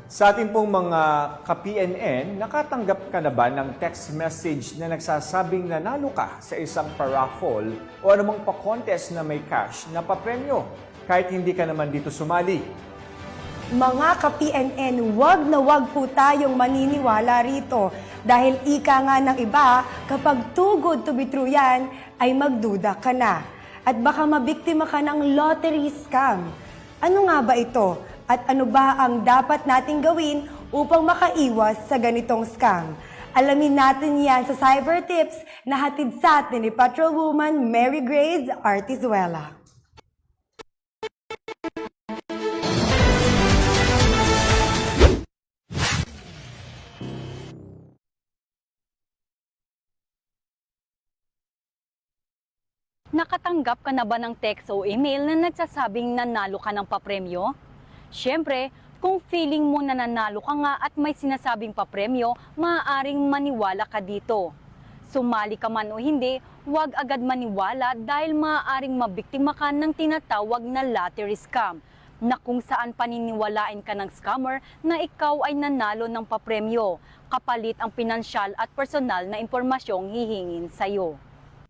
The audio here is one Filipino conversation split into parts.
Sa ating pong mga ka-PNN, nakatanggap ka na ba ng text message na nagsasabing nanalo ka sa isang paraffol o anumang pa-contest na may cash na papremyo kahit hindi ka naman dito sumali? Mga ka-PNN, wag na wag po tayong maniniwala rito dahil ika nga ng iba, kapag too good to be true yan, ay magduda ka na. At baka mabiktima ka ng lottery scam. Ano nga ba ito? At ano ba ang dapat nating gawin upang makaiwas sa ganitong scam? Alamin natin yan sa Cyber Tips na hatid sa atin ni Patrolwoman Mary Grace Artizuela. Nakatanggap ka na ba ng text o email na nagsasabing nanalo ka ng papremyo? Siyempre, kung feeling mo na nanalo ka nga at may sinasabing papremyo, maaaring maniwala ka dito. Sumali ka man o hindi, huwag agad maniwala dahil maaaring mabiktima ka ng tinatawag na lottery scam, na kung saan paniniwalain ka ng scammer na ikaw ay nanalo ng papremyo, kapalit ang pinansyal at personal na impormasyong hihingin sa'yo.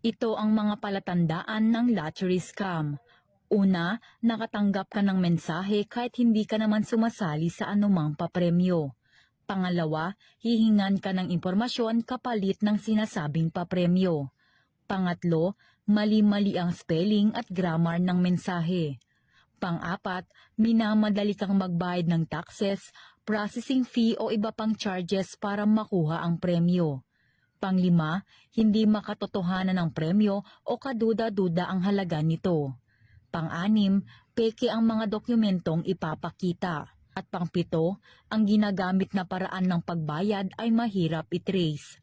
Ito ang mga palatandaan ng lottery scam. Una, nakatanggap ka ng mensahe kahit hindi ka naman sumasali sa anumang papremyo. Pangalawa, hihingan ka ng impormasyon kapalit ng sinasabing papremyo. Pangatlo, mali-mali ang spelling at grammar ng mensahe. Pang-apat, minamadali kang magbayad ng taxes, processing fee o iba pang charges para makuha ang premyo. Panglima, hindi makatotohanan ng premyo o kaduda-duda ang halaga nito. Pang-anim, peke ang mga dokumentong ipapakita. At pang-pito, ang ginagamit na paraan ng pagbayad ay mahirap i-trace.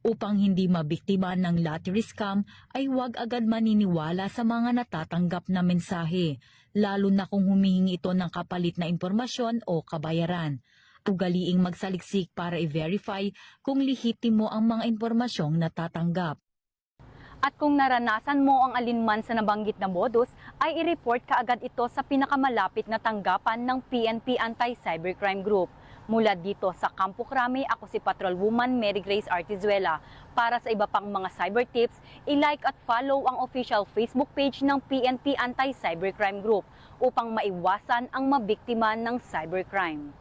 Upang hindi mabiktima ng lottery scam ay huwag agad maniniwala sa mga natatanggap na mensahe, lalo na kung humihingi ito ng kapalit na impormasyon o kabayaran. Ugaliing magsaliksik para i-verify kung lehitimo ang mga impormasyong natatanggap. At kung naranasan mo ang alinman sa nabanggit na modus, ay i-report ka agad ito sa pinakamalapit na tanggapan ng PNP Anti-Cybercrime Group. Mula dito sa Campo Crame, ako si Patrolwoman Mary Grace Artizuela. Para sa iba pang mga cyber tips, i-like at follow ang official Facebook page ng PNP Anti-Cybercrime Group upang maiwasan ang mabiktima ng cybercrime.